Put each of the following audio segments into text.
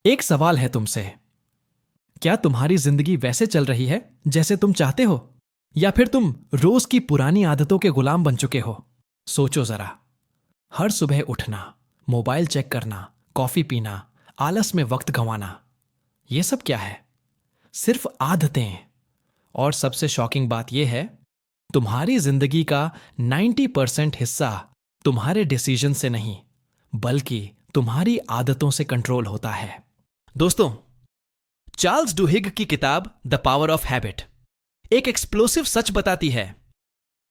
एक सवाल है तुमसे। क्या तुम्हारी जिंदगी वैसे चल रही है जैसे तुम चाहते हो, या फिर तुम रोज की पुरानी आदतों के गुलाम बन चुके हो? सोचो जरा। हर सुबह उठना, मोबाइल चेक करना, कॉफी पीना, आलस में वक्त गंवाना, ये सब क्या है? सिर्फ आदतें। और सबसे शॉकिंग बात यह है, तुम्हारी जिंदगी का 90% हिस्सा तुम्हारे डिसीजन से नहीं, बल्कि तुम्हारी आदतों से कंट्रोल होता है। दोस्तों, चार्ल्स डुहिग की किताब द पावर ऑफ हैबिट एक एक्सप्लोसिव सच बताती है।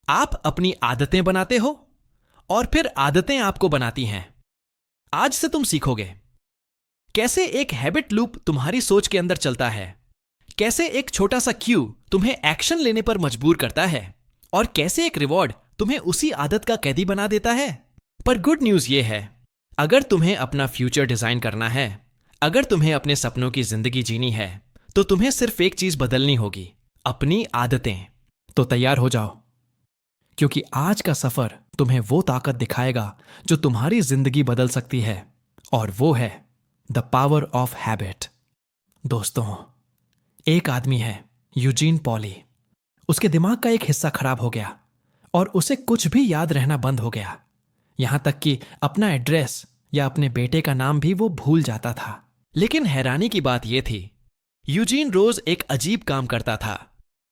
आप अपनी आदतें बनाते हो और फिर आदतें आपको बनाती हैं। आज से तुम सीखोगे कैसे एक हैबिट लूप तुम्हारी सोच के अंदर चलता है, कैसे एक छोटा सा क्यू तुम्हें एक्शन लेने पर मजबूर करता है, और कैसे एक रिवॉर्ड तुम्हें उसी आदत का कैदी बना देता है। पर गुड न्यूज यह है, अगर तुम्हें अपना फ्यूचर डिजाइन करना है, अगर तुम्हें अपने सपनों की जिंदगी जीनी है, तो तुम्हें सिर्फ एक चीज बदलनी होगी, अपनी आदतें। तो तैयार हो जाओ, क्योंकि आज का सफर तुम्हें वो ताकत दिखाएगा जो तुम्हारी जिंदगी बदल सकती है, और वो है द पावर ऑफ हैबिट। दोस्तों, एक आदमी है, यूजीन पॉली। उसके दिमाग का एक हिस्सा खराब हो गया और उसे कुछ भी याद रहना बंद हो गया। यहां तक कि अपना एड्रेस या अपने बेटे का नाम भी वो भूल जाता था। लेकिन हैरानी की बात यह थी, यूजीन रोज एक अजीब काम करता था।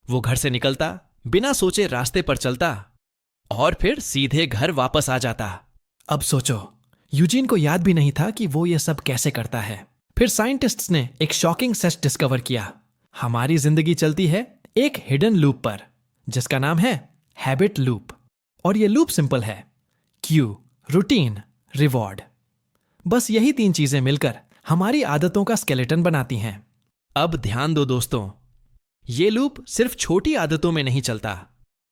वो घर से निकलता, बिना सोचे रास्ते पर चलता और फिर सीधे घर वापस आ जाता। अब सोचो, यूजीन को याद भी नहीं था कि वो ये सब कैसे करता है। फिर साइंटिस्ट्स ने एक शॉकिंग सच डिस्कवर किया। हमारी जिंदगी चलती है एक हिडन लूप पर, जिसका नाम है हैबिट लूप। और ये लूप सिंपल है, क्यू, रूटीन, रिवॉर्ड। बस यही तीन चीजें मिलकर हमारी आदतों का स्केलेटन बनाती हैं। अब ध्यान दो दोस्तों, ये लूप सिर्फ छोटी आदतों में नहीं चलता,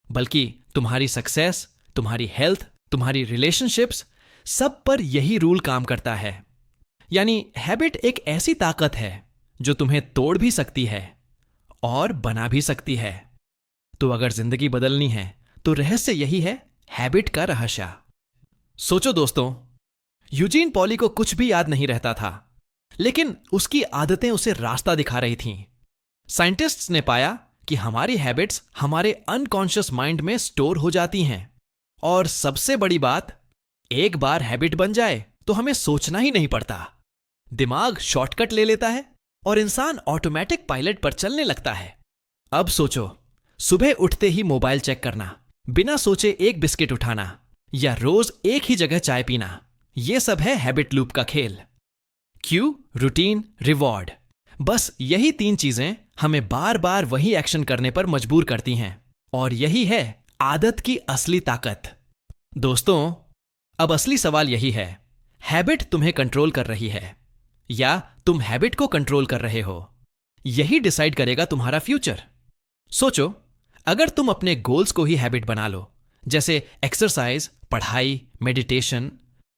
बल्कि तुम्हारी सक्सेस, तुम्हारी हेल्थ, तुम्हारी रिलेशनशिप्स, सब पर यही रूल काम करता है। यानी हैबिट एक ऐसी ताकत है जो तुम्हें तोड़ भी सकती है और बना भी सकती है। तो अगर जिंदगी बदलनी है तो रहस्य यही है, हैबिट का रहस्य। सोचो दोस्तों, यूजीन पॉली को कुछ भी याद नहीं रहता था, लेकिन उसकी आदतें उसे रास्ता दिखा रही थीं। साइंटिस्ट्स ने पाया कि हमारी हैबिट्स हमारे अनकॉन्शियस माइंड में स्टोर हो जाती हैं। और सबसे बड़ी बात, एक बार हैबिट बन जाए तो हमें सोचना ही नहीं पड़ता। दिमाग शॉर्टकट ले लेता है और इंसान ऑटोमेटिक पायलट पर चलने लगता है। अब सोचो, सुबह उठते ही मोबाइल चेक करना, बिना सोचे एक बिस्किट उठाना, या रोज एक ही जगह चाय पीना, यह सब है हैबिट लूप का खेल। क्यू, रूटीन, रिवॉर्ड, बस यही तीन चीजें हमें बार बार वही एक्शन करने पर मजबूर करती हैं। और यही है आदत की असली ताकत। दोस्तों, अब असली सवाल यही है, हैबिट तुम्हें कंट्रोल कर रही है या तुम हैबिट को कंट्रोल कर रहे हो? यही डिसाइड करेगा तुम्हारा फ्यूचर। सोचो, अगर तुम अपने गोल्स को ही हैबिट बना लो, जैसे एक्सरसाइज, पढ़ाई, मेडिटेशन,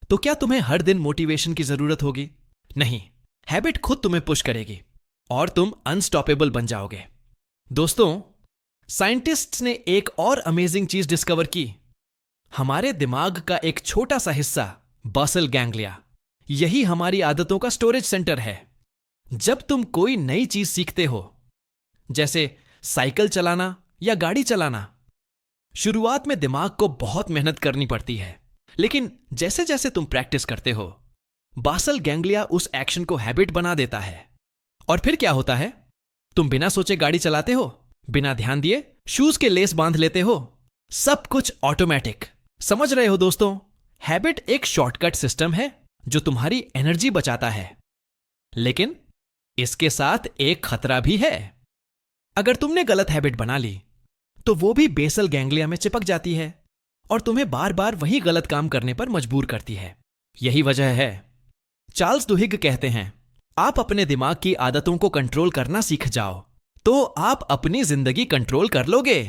तो क्या तुम्हें हर दिन मोटिवेशन की जरूरत होगी? नहीं, हैबिट खुद तुम्हें पुश करेगी और तुम अनस्टॉपेबल बन जाओगे। दोस्तों, साइंटिस्ट्स ने एक और अमेजिंग चीज डिस्कवर की। हमारे दिमाग का एक छोटा सा हिस्सा, बासल गैंग्लिया, यही हमारी आदतों का स्टोरेज सेंटर है। जब तुम कोई नई चीज सीखते हो, जैसे साइकिल चलाना या गाड़ी चलाना, शुरुआत में दिमाग को बहुत मेहनत करनी पड़ती है। लेकिन जैसे जैसे तुम प्रैक्टिस करते हो, बासल गैंग्लिया उस एक्शन को हैबिट बना देता है। और फिर क्या होता है? तुम बिना सोचे गाड़ी चलाते हो, बिना ध्यान दिए शूज के लेस बांध लेते हो, सब कुछ ऑटोमेटिक। समझ रहे हो दोस्तों? हैबिट एक शॉर्टकट सिस्टम है जो तुम्हारी एनर्जी बचाता है। लेकिन इसके साथ एक खतरा भी है। अगर तुमने गलत हैबिट बना ली तो वो भी बेसल गैंग्लिया में चिपक जाती है और तुम्हें बार बार वही गलत काम करने पर मजबूर करती है। यही वजह है, चार्ल्स डुहिग कहते हैं, आप अपने दिमाग की आदतों को कंट्रोल करना सीख जाओ तो आप अपनी जिंदगी कंट्रोल कर लोगे।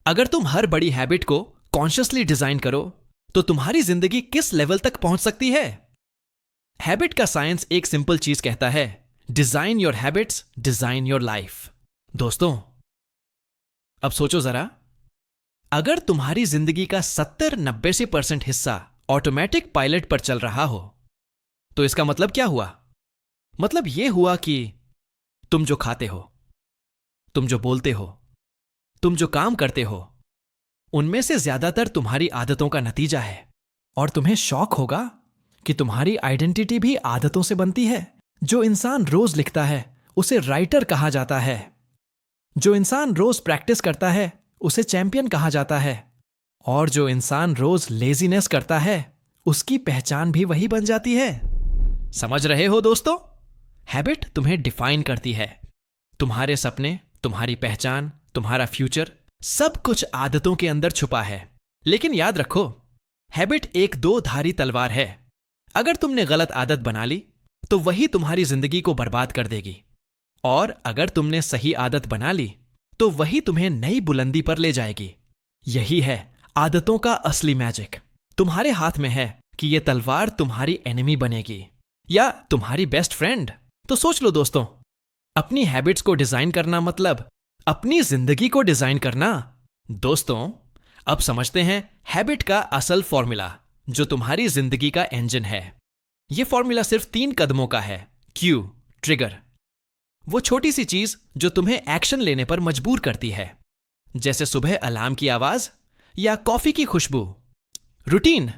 अगर तुम हर बड़ी हैबिट को कॉन्शियसली डिजाइन करो तो तुम्हारी जिंदगी किस लेवल तक पहुंच सकती है? हैबिट का साइंस एक सिंपल चीज कहता है, design your habits, design your life. दोस्तों, अब सोचो जरा, अगर तुम्हारी जिंदगी का 70-90% हिस्सा ऑटोमेटिक पायलट पर चल रहा हो, तो इसका मतलब क्या हुआ? मतलब यह हुआ कि तुम जो खाते हो, तुम जो बोलते हो, तुम जो काम करते हो, उनमें से ज्यादातर तुम्हारी आदतों का नतीजा है। और तुम्हें शौक होगा कि तुम्हारी आइडेंटिटी भी आदतों से बनती है। जो इंसान रोज लिखता है उसे राइटर कहा जाता है। जो इंसान रोज प्रैक्टिस करता है उसे चैंपियन कहा जाता है। और जो इंसान रोज लेजीनेस करता है उसकी पहचान भी वही बन जाती है। समझ रहे हो दोस्तों? हैबिट तुम्हें डिफाइन करती है। तुम्हारे सपने, तुम्हारी पहचान, तुम्हारा फ्यूचर, सब कुछ आदतों के अंदर छुपा है। लेकिन याद रखो, हैबिट एक दो धारी तलवार है। अगर तुमने गलत आदत बना ली तो वही तुम्हारी जिंदगी को बर्बाद कर देगी, और अगर तुमने सही आदत बना ली तो वही तुम्हें नई बुलंदी पर ले जाएगी। यही है आदतों का असली मैजिक। तुम्हारे हाथ में है कि यह तलवार तुम्हारी एनिमी बनेगी या तुम्हारी बेस्ट फ्रेंड। तो सोच लो दोस्तों, अपनी हैबिट्स को डिजाइन करना मतलब अपनी जिंदगी को डिजाइन करना। दोस्तों, अब समझते हैं हैबिट का असल फॉर्मूला, जो तुम्हारी जिंदगी का इंजन है। यह फॉर्मूला सिर्फ 3 कदमों का है। क्यू, ट्रिगर, वो छोटी सी चीज जो तुम्हें एक्शन लेने पर मजबूर करती है, जैसे सुबह अलार्म की आवाज या कॉफी की खुशबू। रूटीन,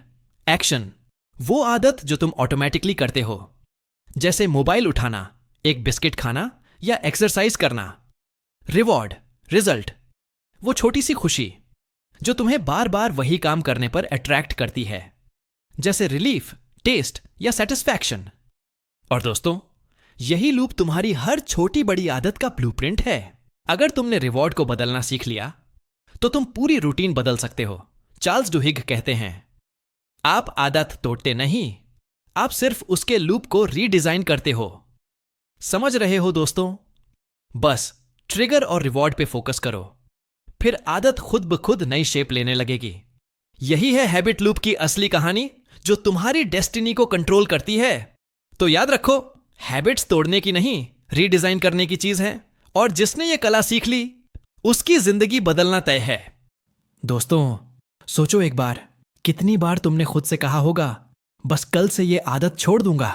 एक्शन, वो आदत जो तुम ऑटोमेटिकली करते हो, जैसे मोबाइल उठाना, एक बिस्किट खाना या एक्सरसाइज करना। रिवॉर्ड, रिजल्ट, वो छोटी सी खुशी जो तुम्हें बार बार वही काम करने पर अट्रैक्ट करती है, जैसे रिलीफ, टेस्ट या सेटिस्फैक्शन। और दोस्तों, यही लूप तुम्हारी हर छोटी बड़ी आदत का ब्लूप्रिंट है। अगर तुमने रिवॉर्ड को बदलना सीख लिया तो तुम पूरी रूटीन बदल सकते हो। चार्ल्स डुहिग कहते हैं, आप आदत तोड़ते नहीं, आप सिर्फ उसके लूप को रीडिजाइन करते हो। समझ रहे हो दोस्तों? बस ट्रिगर और रिवॉर्ड पे फोकस करो, फिर आदत खुद ब खुद नई शेप लेने लगेगी। यही है हैबिट लूप की असली कहानी, जो तुम्हारी डेस्टिनी को कंट्रोल करती है। तो याद रखो, हैबिट्स तोड़ने की नहीं, रीडिजाइन करने की चीज है, और जिसने ये कला सीख ली उसकी जिंदगी बदलना तय है। दोस्तों, सोचो एक बार, कितनी बार तुमने खुद से कहा होगा, बस कल से ये आदत छोड़ दूंगा।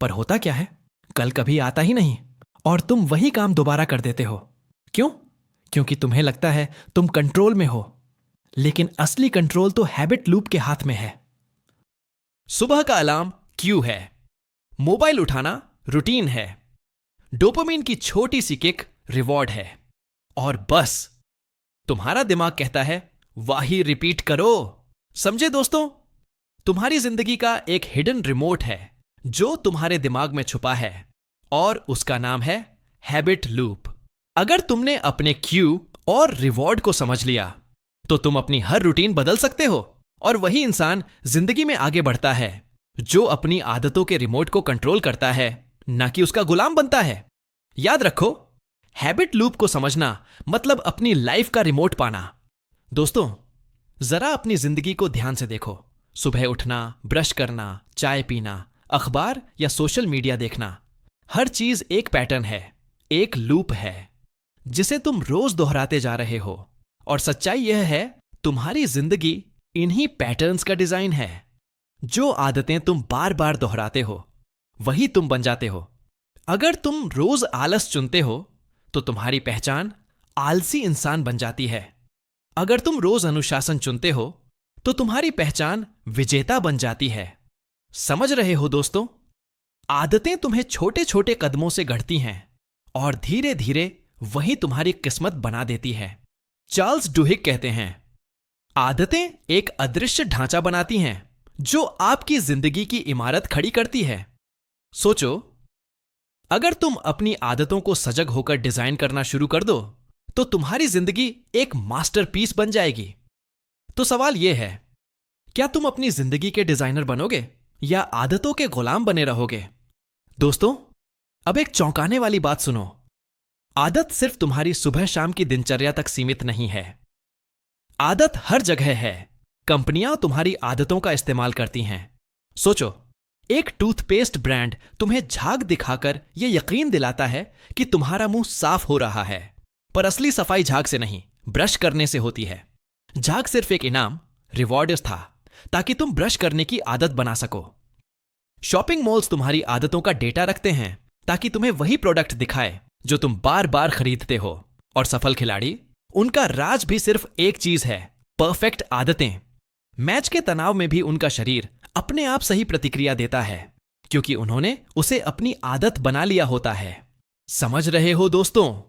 पर होता क्या है, कल कभी आता ही नहीं और तुम वही काम दोबारा कर देते हो। क्यों? क्योंकि तुम्हें लगता है तुम कंट्रोल में हो, लेकिन असली कंट्रोल तो हैबिट लूप के हाथ में है। सुबह का अलार्म क्यू है, मोबाइल उठाना रूटीन है, डोपामिन की छोटी सी किक रिवॉर्ड है, और बस तुम्हारा दिमाग कहता है वही रिपीट करो। समझे दोस्तों? तुम्हारी जिंदगी का एक हिडन रिमोट है जो तुम्हारे दिमाग में छुपा है, और उसका नाम है हैबिट लूप। अगर तुमने अपने क्यू और रिवॉर्ड को समझ लिया तो तुम अपनी हर रूटीन बदल सकते हो, और वही इंसान जिंदगी में आगे बढ़ता है जो अपनी आदतों के रिमोट को कंट्रोल करता है, ना कि उसका गुलाम बनता है। याद रखो, हैबिट लूप को समझना मतलब अपनी लाइफ का रिमोट पाना। दोस्तों, जरा अपनी जिंदगी को ध्यान से देखो। सुबह उठना, ब्रश करना, चाय पीना, अखबार या सोशल मीडिया देखना, हर चीज एक पैटर्न है, एक लूप है जिसे तुम रोज दोहराते जा रहे हो। और सच्चाई यह है, तुम्हारी जिंदगी इन्हीं पैटर्न्स का डिजाइन है। जो आदतें तुम बार बार दोहराते हो वही तुम बन जाते हो। अगर तुम रोज आलस चुनते हो तो तुम्हारी पहचान आलसी इंसान बन जाती है। अगर तुम रोज अनुशासन चुनते हो तो तुम्हारी पहचान विजेता बन जाती है। समझ रहे हो दोस्तों? आदतें तुम्हें छोटे छोटे कदमों से गढ़ती हैं और धीरे धीरे वही तुम्हारी किस्मत बना देती है। चार्ल्स डुहिग कहते हैं, आदतें एक अदृश्य ढांचा बनाती हैं जो आपकी जिंदगी की इमारत खड़ी करती है। सोचो, अगर तुम अपनी आदतों को सजग होकर डिजाइन करना शुरू कर दो तो तुम्हारी जिंदगी एक मास्टरपीस बन जाएगी। तो सवाल यह है, क्या तुम अपनी जिंदगी के डिजाइनर बनोगे या आदतों के गुलाम बने रहोगे? दोस्तों, अब एक चौंकाने वाली बात सुनो। आदत सिर्फ तुम्हारी सुबह शाम की दिनचर्या तक सीमित नहीं है। आदत हर जगह है। कंपनियां तुम्हारी आदतों का इस्तेमाल करती हैं। सोचो, एक टूथपेस्ट ब्रांड तुम्हें झाग दिखाकर यह यकीन दिलाता है कि तुम्हारा मुंह साफ हो रहा है, पर असली सफाई झाग से नहीं, ब्रश करने से होती है। झाग सिर्फ एक इनाम, रिवॉर्ड था, ताकि तुम ब्रश करने की आदत बना सको। शॉपिंग मॉल्स तुम्हारी आदतों का डेटा रखते हैं ताकि तुम्हें वही प्रोडक्ट दिखाए जो तुम बार बार खरीदते हो। और सफल खिलाड़ी, उनका राज भी सिर्फ एक चीज है, परफेक्ट आदतें। मैच के तनाव में भी उनका शरीर अपने आप सही प्रतिक्रिया देता है क्योंकि उन्होंने उसे अपनी आदत बना लिया होता है। समझ रहे हो दोस्तों?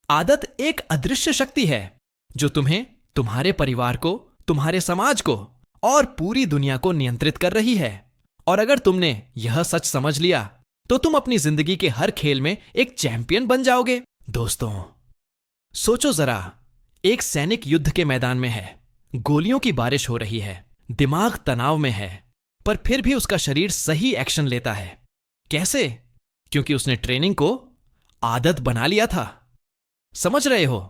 आदत एक अदृश्य शक्ति है जो तुम्हें, तुम्हारे परिवार को, तुम्हारे समाज को और पूरी दुनिया को नियंत्रित कर रही है। और अगर तुमने यह सच समझ लिया तो तुम अपनी जिंदगी के हर खेल में एक चैंपियन बन जाओगे। दोस्तों, सोचो जरा, एक सैनिक युद्ध के मैदान में है, गोलियों की बारिश हो रही है, दिमाग तनाव में है, पर फिर भी उसका शरीर सही एक्शन लेता है। कैसे? क्योंकि उसने ट्रेनिंग को आदत बना लिया था। समझ रहे हो?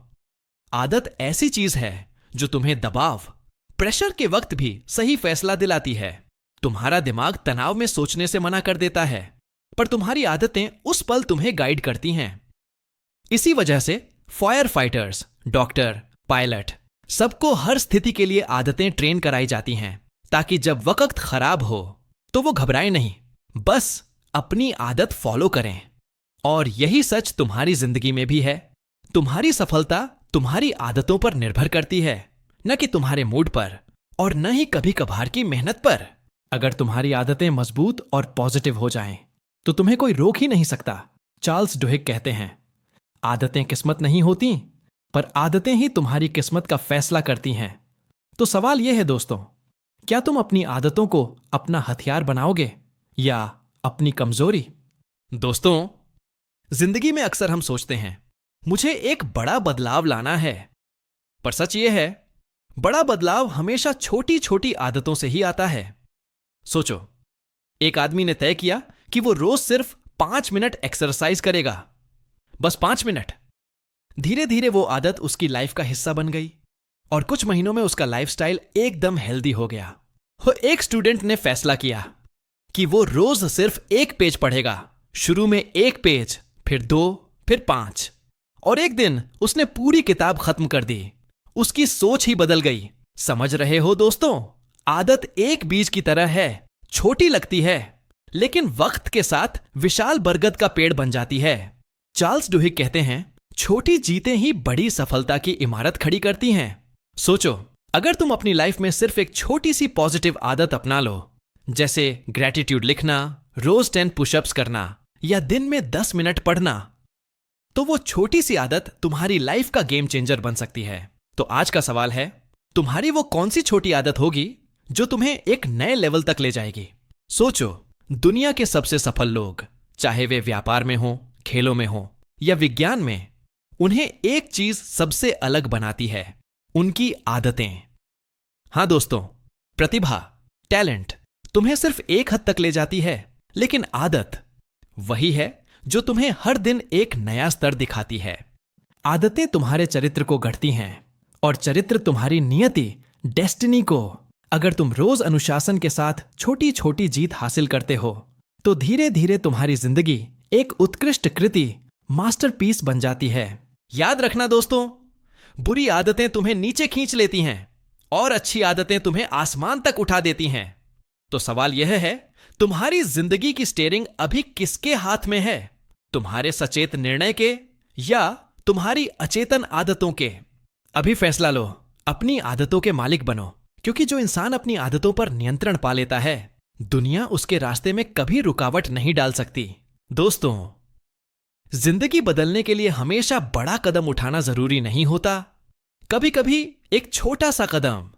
आदत ऐसी चीज है जो तुम्हें दबाव, प्रेशर के वक्त भी सही फैसला दिलाती है। तुम्हारा दिमाग तनाव में सोचने से मना कर देता है, पर तुम्हारी आदतें उस पल तुम्हें गाइड करती हैं। इसी वजह से फायर फाइटर्स, डॉक्टर, पायलट, सबको हर स्थिति के लिए आदतें ट्रेन कराई जाती हैं ताकि जब वक्त खराब हो तो वो घबराएं नहीं, बस अपनी आदत फॉलो करें। और यही सच तुम्हारी जिंदगी में भी है। तुम्हारी सफलता तुम्हारी आदतों पर निर्भर करती है, न कि तुम्हारे मूड पर और न ही कभी कभार की मेहनत पर। अगर तुम्हारी आदतें मजबूत और पॉजिटिव हो जाएं, तो तुम्हें कोई रोक ही नहीं सकता। चार्ल्स डुहिक कहते हैं, आदतें किस्मत नहीं होती, पर आदतें ही तुम्हारी किस्मत का फैसला करती हैं। तो सवाल यह है दोस्तों, क्या तुम अपनी आदतों को अपना हथियार बनाओगे या अपनी कमजोरी? दोस्तों, जिंदगी में अक्सर हम सोचते हैं, मुझे एक बड़ा बदलाव लाना है, पर सच यह है, बड़ा बदलाव हमेशा छोटी छोटी आदतों से ही आता है। सोचो, एक आदमी ने तय किया कि वो रोज सिर्फ 5 मिनट एक्सरसाइज करेगा, बस 5 मिनट। धीरे धीरे वो आदत उसकी लाइफ का हिस्सा बन गई और कुछ महीनों में उसका लाइफस्टाइल एकदम हेल्दी हो गया। एक स्टूडेंट ने फैसला किया कि वो रोज सिर्फ 1 पेज पढ़ेगा। शुरू में 1 पेज, फिर 2, फिर 5, और एक दिन उसने पूरी किताब खत्म कर दी। उसकी सोच ही बदल गई। समझ रहे हो दोस्तों? आदत एक बीज की तरह है, छोटी लगती है, लेकिन वक्त के साथ विशाल बरगद का पेड़ बन जाती है। चार्ल्स डुहिक कहते हैं, छोटी जीतें ही बड़ी सफलता की इमारत खड़ी करती हैं। सोचो, अगर तुम अपनी लाइफ में सिर्फ एक छोटी सी पॉजिटिव आदत अपना लो, जैसे ग्रैटिट्यूड लिखना, रोज 10 पुशअप्स करना या दिन में 10 मिनट पढ़ना, तो वो छोटी सी आदत तुम्हारी लाइफ का गेम चेंजर बन सकती है। तो आज का सवाल है, तुम्हारी वो कौन सी छोटी आदत होगी जो तुम्हें एक नए लेवल तक ले जाएगी? सोचो, दुनिया के सबसे सफल लोग, चाहे वे व्यापार में हो, खेलों में हो या विज्ञान में, उन्हें एक चीज सबसे अलग बनाती है, उनकी आदतें। हां दोस्तों, प्रतिभा, टैलेंट तुम्हें सिर्फ एक हद तक ले जाती है, लेकिन आदत वही है जो तुम्हें हर दिन एक नया स्तर दिखाती है। आदतें तुम्हारे चरित्र को गढ़ती हैं और चरित्र तुम्हारी नियति, डेस्टिनी को। अगर तुम रोज अनुशासन के साथ छोटी छोटी जीत हासिल करते हो, तो धीरे धीरे तुम्हारी जिंदगी एक उत्कृष्ट कृति, मास्टरपीस बन जाती है। याद रखना दोस्तों, बुरी आदतें तुम्हें नीचे खींच लेती हैं और अच्छी आदतें तुम्हें आसमान तक उठा देती हैं। तो सवाल यह है, तुम्हारी जिंदगी की स्टीयरिंग अभी किसके हाथ में है? तुम्हारे सचेत निर्णय के या तुम्हारी अचेतन आदतों के? अभी फैसला लो, अपनी आदतों के मालिक बनो, क्योंकि जो इंसान अपनी आदतों पर नियंत्रण पा लेता है, दुनिया उसके रास्ते में कभी रुकावट नहीं डाल सकती। दोस्तों, जिंदगी बदलने के लिए हमेशा बड़ा कदम उठाना जरूरी नहीं होता। कभी कभी एक छोटा सा कदम,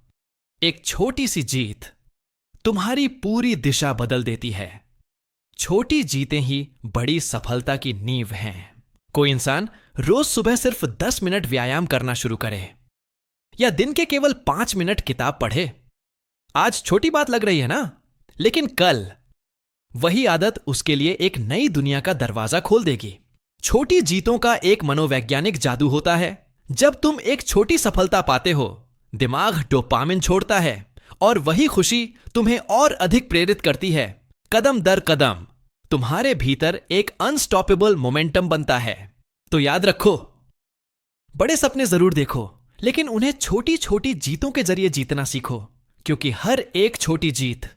एक छोटी सी जीत तुम्हारी पूरी दिशा बदल देती है। छोटी जीतें ही बड़ी सफलता की नींव हैं। कोई इंसान रोज सुबह सिर्फ 10 मिनट व्यायाम करना शुरू करे या दिन के केवल 5 मिनट किताब पढ़े। आज छोटी बात लग रही है ना, लेकिन कल वही आदत उसके लिए एक नई दुनिया का दरवाजा खोल देगी। छोटी जीतों का एक मनोवैज्ञानिक जादू होता है। जब तुम एक छोटी सफलता पाते हो, दिमाग डोपामिन छोड़ता है और वही खुशी तुम्हें और अधिक प्रेरित करती है। कदम दर कदम तुम्हारे भीतर एक अनस्टॉपेबल मोमेंटम बनता है। तो याद रखो, बड़े सपने जरूर देखो, लेकिन उन्हें छोटी छोटी जीतों के जरिए जीतना सीखो, क्योंकि हर एक छोटी जीत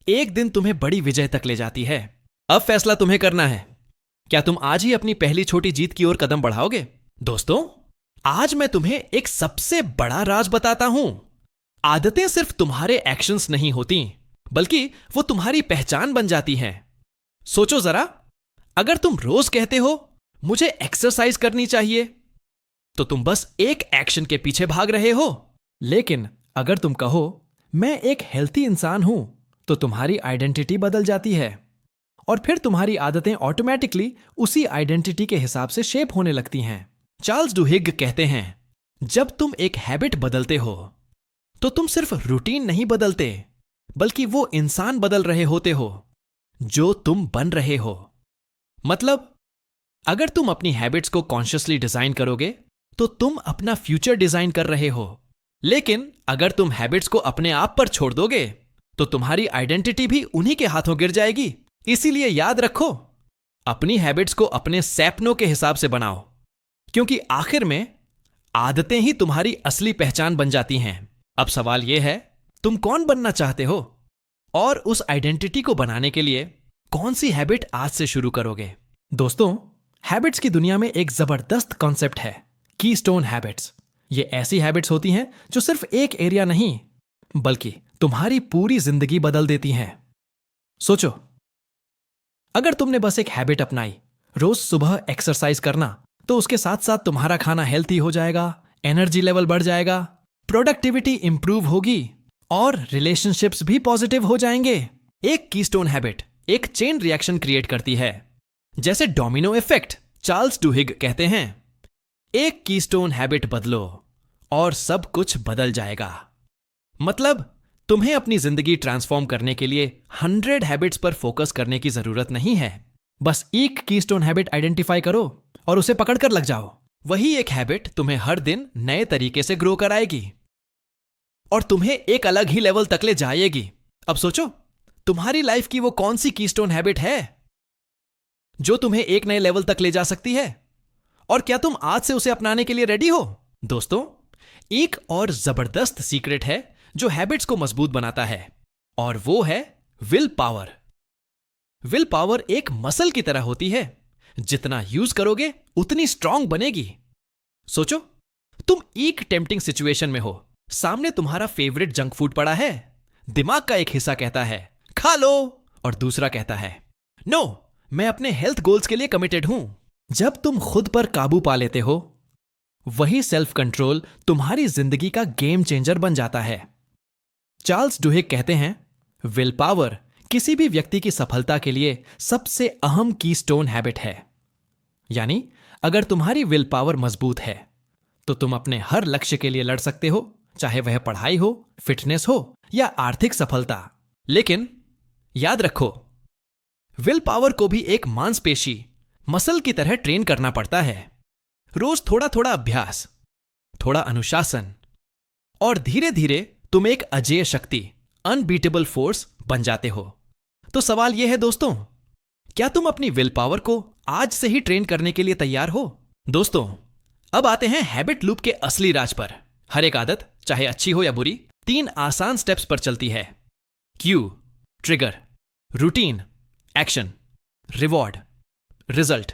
एक दिन तुम्हें बड़ी विजय तक ले जाती है। अब फैसला तुम्हें करना है। क्या तुम आज ही अपनी पहली छोटी जीत की ओर कदम बढ़ाओगे? दोस्तों, आज मैं तुम्हें एक सबसे बड़ा राज बताता हूं। आदतें सिर्फ तुम्हारे एक्शंस नहीं होती, बल्कि वो तुम्हारी पहचान बन जाती हैं। सोचो जरा, अगर तुम रोज कहते हो मुझे एक्सरसाइज करनी चाहिए, तो तुम बस एक एक्शन के पीछे भाग रहे हो। लेकिन अगर तुम कहो मैं एक हेल्थी इंसान हूं, तो तुम्हारी आइडेंटिटी बदल जाती है और फिर तुम्हारी आदतें ऑटोमेटिकली उसी आइडेंटिटी के हिसाब से शेप होने लगती हैं। चार्ल्स डुहिग कहते हैं, जब तुम एक हैबिट बदलते हो तो तुम सिर्फ रूटीन नहीं बदलते, बल्कि वो इंसान बदल रहे होते हो जो तुम बन रहे हो। मतलब, अगर तुम अपनी हैबिट्स को कॉन्शियसली डिजाइन करोगे तो तुम अपना फ्यूचर डिजाइन कर रहे हो। लेकिन अगर तुम हैबिट्स को अपने आप पर छोड़ दोगे तो तुम्हारी आइडेंटिटी भी उन्हीं के हाथों गिर जाएगी। इसीलिए याद रखो, अपनी हैबिट्स को अपने सपनों के हिसाब से बनाओ, क्योंकि आखिर में आदतें ही तुम्हारी असली पहचान बन जाती हैं। अब सवाल यह है, तुम कौन बनना चाहते हो और उस आइडेंटिटी को बनाने के लिए कौन सी हैबिट आज से शुरू करोगे? दोस्तों, हैबिट्स की दुनिया में एक जबरदस्त कॉन्सेप्ट है, कीस्टोन हैबिट्स। ये ऐसी हैबिट्स होती हैं जो सिर्फ एक एरिया नहीं, बल्कि तुम्हारी पूरी जिंदगी बदल देती हैं। सोचो, अगर तुमने बस एक हैबिट अपनाई, रोज सुबह एक्सरसाइज करना, तो उसके साथ साथ तुम्हारा खाना हेल्थी हो जाएगा, एनर्जी लेवल बढ़ जाएगा, प्रोडक्टिविटी इंप्रूव होगी और रिलेशनशिप्स भी पॉजिटिव हो जाएंगे। एक कीस्टोन हैबिट एक चेन रिएक्शन क्रिएट करती है, जैसे डोमिनो इफेक्ट। चार्ल्स डुहिग कहते हैं, एक कीस्टोन हैबिट बदलो और सब कुछ बदल जाएगा। मतलब, तुम्हें अपनी जिंदगी ट्रांसफॉर्म करने के लिए 100 हैबिट्स पर फोकस करने की जरूरत नहीं है। बस एक कीस्टोन हैबिट आइडेंटिफाई करो और उसे पकड़कर लग जाओ। वही एक हैबिट तुम्हें हर दिन नए तरीके से ग्रो कराएगी और तुम्हें एक अलग ही लेवल तक ले जाएगी। अब सोचो, तुम्हारी लाइफ की वो कौन सी कीस्टोन हैबिट है जो तुम्हें एक नए लेवल तक ले जा सकती है, और क्या तुम आज से उसे अपनाने के लिए रेडी हो? दोस्तों, एक और जबरदस्त सीक्रेट है जो हैबिट्स को मजबूत बनाता है, और वो है विल पावर। विल पावर एक मसल की तरह होती है, जितना यूज करोगे उतनी स्ट्रांग बनेगी। सोचो, तुम एक टेम्पटिंग सिचुएशन में हो, सामने तुम्हारा फेवरेट जंक फूड पड़ा है। दिमाग का एक हिस्सा कहता है खा लो, और दूसरा कहता है नो, मैं अपने हेल्थ गोल्स के लिए कमिटेड हूं। जब तुम खुद पर काबू पा लेते हो, वही सेल्फ कंट्रोल तुम्हारी जिंदगी का गेम चेंजर बन जाता है। चार्ल्स डुहिग कहते हैं, विल पावर किसी भी व्यक्ति की सफलता के लिए सबसे अहम कीस्टोन हैबिट है। यानी, अगर तुम्हारी विल पावर मजबूत है तो तुम अपने हर लक्ष्य के लिए लड़ सकते हो, चाहे वह पढ़ाई हो, फिटनेस हो या आर्थिक सफलता। लेकिन याद रखो, विल पावर को भी एक मांसपेशी मसल की तरह ट्रेन करना पड़ता है। रोज थोड़ा थोड़ा अभ्यास, थोड़ा अनुशासन, और धीरे धीरे तुम एक अजेय शक्ति, अनबीटेबल फोर्स बन जाते हो। तो सवाल यह है दोस्तों, क्या तुम अपनी विल पावर को आज से ही ट्रेन करने के लिए तैयार हो? दोस्तों, अब आते हैं हैबिट लूप के असली राज पर। हर एक आदत, चाहे अच्छी हो या बुरी, 3 आसान स्टेप्स पर चलती है। Q, trigger, routine, action, reward, result.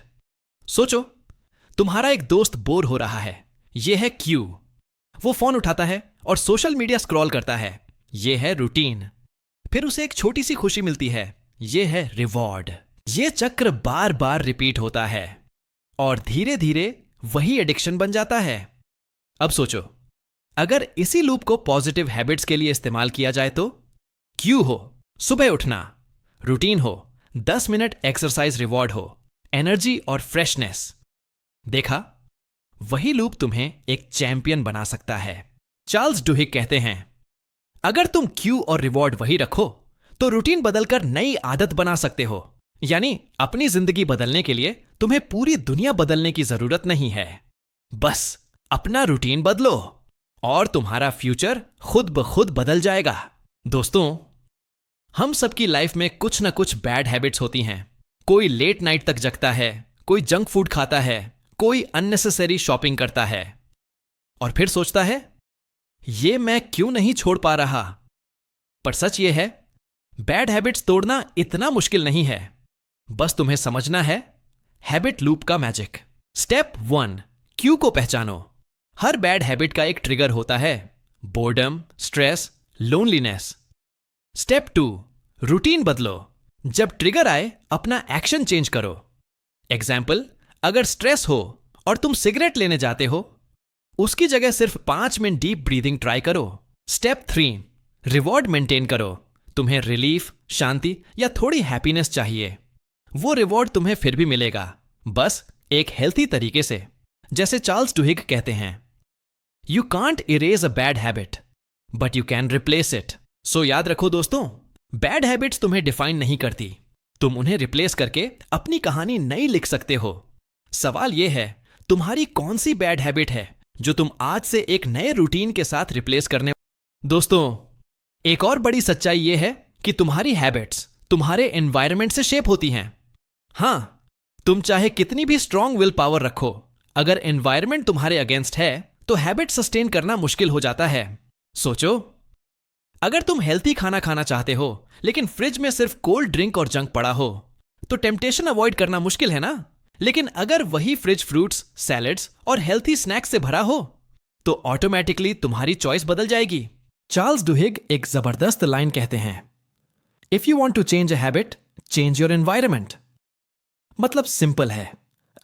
सोचो, तुम्हारा एक दोस्त बोर हो रहा है, यह है क्यू। वो फोन उठाता है और सोशल मीडिया स्क्रॉल करता है, यह है रूटीन। फिर उसे एक छोटी सी खुशी मिलती है, यह है रिवॉर्ड। यह चक्र बार बार रिपीट होता है और धीरे धीरे वही एडिक्शन बन जाता है। अब सोचो, अगर इसी लूप को पॉजिटिव हैबिट्स के लिए इस्तेमाल किया जाए तो क्यू हो सुबह उठना, रूटीन हो 10 मिनट एक्सरसाइज, रिवॉर्ड हो एनर्जी और फ्रेशनेस। देखा, वही लूप तुम्हें एक चैंपियन बना सकता है। चार्ल्स डुहिग कहते हैं, अगर तुम क्यू और रिवॉर्ड वही रखो तो रूटीन बदलकर नई आदत बना सकते हो। यानी, अपनी जिंदगी बदलने के लिए तुम्हें पूरी दुनिया बदलने की जरूरत नहीं है। बस अपना रूटीन बदलो और तुम्हारा फ्यूचर खुद ब खुद बदल जाएगा। दोस्तों, हम सबकी लाइफ में कुछ ना कुछ बैड हैबिट्स होती हैं। कोई लेट नाइट तक जगता है, कोई जंक फूड खाता है, कोई अननेसेसरी शॉपिंग करता है और फिर सोचता है ये मैं क्यों नहीं छोड़ पा रहा। पर सच ये है, बैड हैबिट्स तोड़ना इतना मुश्किल नहीं है, बस तुम्हें समझना है हैबिट लूप का मैजिक। स्टेप 1, क्यू को पहचानो। हर बैड हैबिट का एक ट्रिगर होता है, boredom, stress, loneliness. Step 2, routine बदलो। जब ट्रिगर आए अपना एक्शन चेंज करो। एग्जाम्पल, अगर स्ट्रेस हो और तुम सिगरेट लेने जाते हो, उसकी जगह सिर्फ 5 मिनट डीप ब्रीदिंग ट्राई करो। स्टेप 3, रिवॉर्ड मेंटेन करो। तुम्हें रिलीफ, शांति या थोड़ी हैप्पीनेस चाहिए, वो रिवॉर्ड तुम्हें फिर भी मिलेगा, बस एक हेल्थी तरीके से। जैसे चार्ल्स डुहिग कहते हैं, you can't erase a bad habit but you can replace it. So याद रखो दोस्तों, बैड हैबिट्स तुम्हें डिफाइन नहीं करती, तुम उन्हें रिप्लेस करके अपनी कहानी नई लिख सकते हो। सवाल यह है, तुम्हारी कौन सी बैड हैबिट है जो तुम आज से एक नए रूटीन के साथ रिप्लेस करने। दोस्तों, एक और बड़ी सच्चाई यह है कि तुम्हारी हैबिट्स तुम्हारे एनवायरनमेंट से शेप होती हैं। हां, तुम चाहे कितनी भी स्ट्रांग विल पावर रखो, अगर एनवायरनमेंट तुम्हारे अगेंस्ट है तो हैबिट सस्टेन करना मुश्किल हो जाता है। सोचो, अगर तुम हेल्थी खाना खाना चाहते हो लेकिन फ्रिज में सिर्फ कोल्ड ड्रिंक और जंक पड़ा हो, तो टेम्पटेशन अवॉइड करना मुश्किल है ना। लेकिन अगर वही फ्रिज फ्रूट्स, सैलेड्स और हेल्थी स्नैक्स से भरा हो, तो ऑटोमेटिकली तुम्हारी चॉइस बदल जाएगी। चार्ल्स डुहिग एक जबरदस्त लाइन कहते हैं, if you want to change a habit, change your environment. मतलब सिंपल है,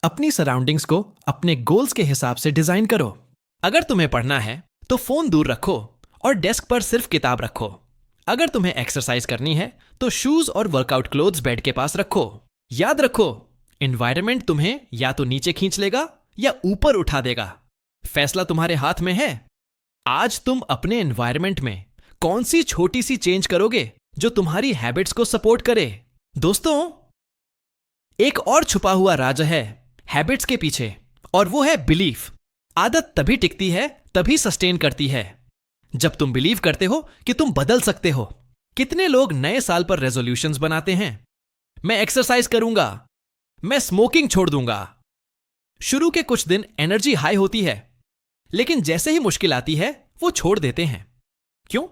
अपनी सराउंडिंग्स को अपने गोल्स के हिसाब से डिजाइन करो। अगर तुम्हें पढ़ना है तो फोन दूर रखो और डेस्क पर सिर्फ किताब रखो। अगर तुम्हें एक्सरसाइज करनी है तो शूज और वर्कआउट क्लोथ्स बेड के पास रखो। याद रखो, एनवायरनमेंट तुम्हें या तो नीचे खींच लेगा या ऊपर उठा देगा, फैसला तुम्हारे हाथ में है। आज तुम अपने एनवायरनमेंट में कौन सी छोटी सी चेंज करोगे जो तुम्हारी हैबिट्स को सपोर्ट करे। दोस्तों, एक और छुपा हुआ राज है हैबिट्स के पीछे, और वो है बिलीफ। आदत तभी टिकती है, तभी सस्टेन करती है, जब तुम बिलीव करते हो कि तुम बदल सकते हो। कितने लोग नए साल पर रेजोल्यूशंस बनाते हैं, मैं एक्सरसाइज करूंगा, मैं स्मोकिंग छोड़ दूंगा। शुरू के कुछ दिन एनर्जी हाई होती है, लेकिन जैसे ही मुश्किल आती है वो छोड़ देते हैं। क्यों?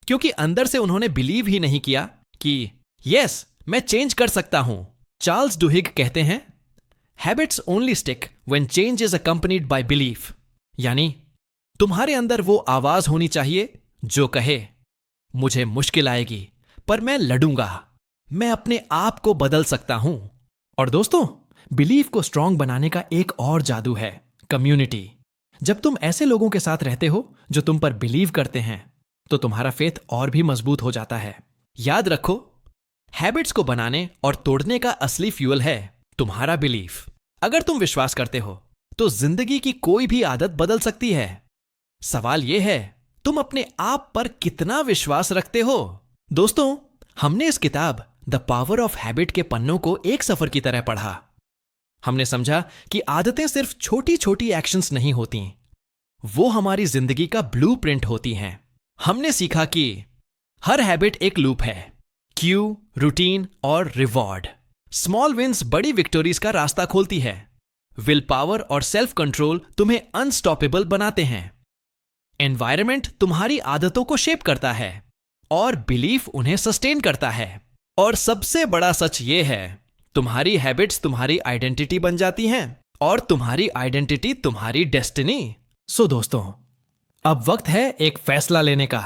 क्योंकि अंदर से उन्होंने बिलीव ही नहीं किया कि यस, मैं चेंज कर सकता हूं। चार्ल्स डुहिग कहते हैं, habits only stick when change is accompanied by belief. यानी तुम्हारे अंदर वो आवाज होनी चाहिए जो कहे, मुझे मुश्किल आएगी पर मैं लड़ूंगा, मैं अपने आप को बदल सकता हूं। और दोस्तों, बिलीफ को स्ट्रांग बनाने का एक और जादू है, कम्युनिटी। जब तुम ऐसे लोगों के साथ रहते हो जो तुम पर बिलीव करते हैं, तो तुम्हारा फेथ और भी मजबूत हो जाता है। याद रखो, हैबिट्स को बनाने और तोड़ने का असली फ्यूल है तुम्हारा बिलीफ। अगर तुम विश्वास करते हो तो जिंदगी की कोई भी आदत बदल सकती है। सवाल यह है, तुम अपने आप पर कितना विश्वास रखते हो। दोस्तों, हमने इस किताब द पावर ऑफ हैबिट के पन्नों को एक सफर की तरह पढ़ा। हमने समझा कि आदतें सिर्फ छोटी छोटी एक्शंस नहीं होती, वो हमारी जिंदगी का ब्लूप्रिंट होती हैं। हमने सीखा कि हर हैबिट एक लूप है, क्यू, रूटीन और रिवॉर्ड। स्मॉल विंस बड़ी विक्टोरीज का रास्ता खोलती है। विल पावर और सेल्फ कंट्रोल तुम्हें अनस्टॉपेबल बनाते हैं। एनवायरनमेंट तुम्हारी आदतों को शेप करता है और बिलीफ उन्हें सस्टेन करता है। और सबसे बड़ा सच ये है, तुम्हारी हैबिट्स तुम्हारी आइडेंटिटी बन जाती हैं और तुम्हारी आइडेंटिटी तुम्हारी डेस्टिनी। सो दोस्तों, अब वक्त है एक फैसला लेने का।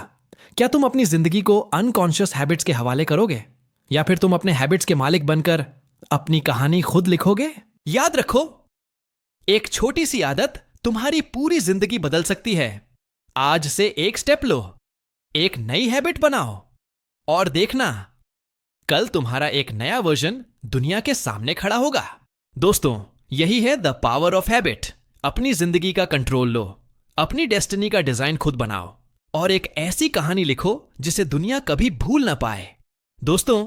क्या तुम अपनी जिंदगी को अनकॉन्शियस हैबिट्स के हवाले करोगे, या फिर तुम अपने हैबिट्स के मालिक बनकर अपनी कहानी खुद लिखोगे? याद रखो, एक छोटी सी आदत तुम्हारी पूरी जिंदगी बदल सकती है। आज से एक स्टेप लो, एक नई हैबिट बनाओ और देखना, कल तुम्हारा एक नया वर्जन दुनिया के सामने खड़ा होगा। दोस्तों, यही है द पावर ऑफ हैबिट। अपनी जिंदगी का कंट्रोल लो, अपनी डेस्टिनी का डिजाइन खुद बनाओ और एक ऐसी कहानी लिखो जिसे दुनिया कभी भूल ना पाए। दोस्तों,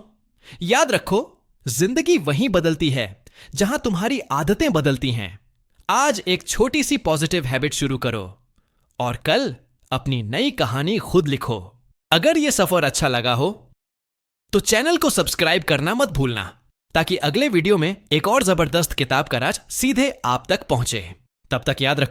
याद रखो, जिंदगी वहीं बदलती है जहां तुम्हारी आदतें बदलती हैं। आज एक छोटी सी पॉजिटिव हैबिट शुरू करो और कल अपनी नई कहानी खुद लिखो। अगर यह सफर अच्छा लगा हो तो चैनल को सब्सक्राइब करना मत भूलना, ताकि अगले वीडियो में एक और जबरदस्त किताब का राज सीधे आप तक पहुंचे। तब तक याद रखो।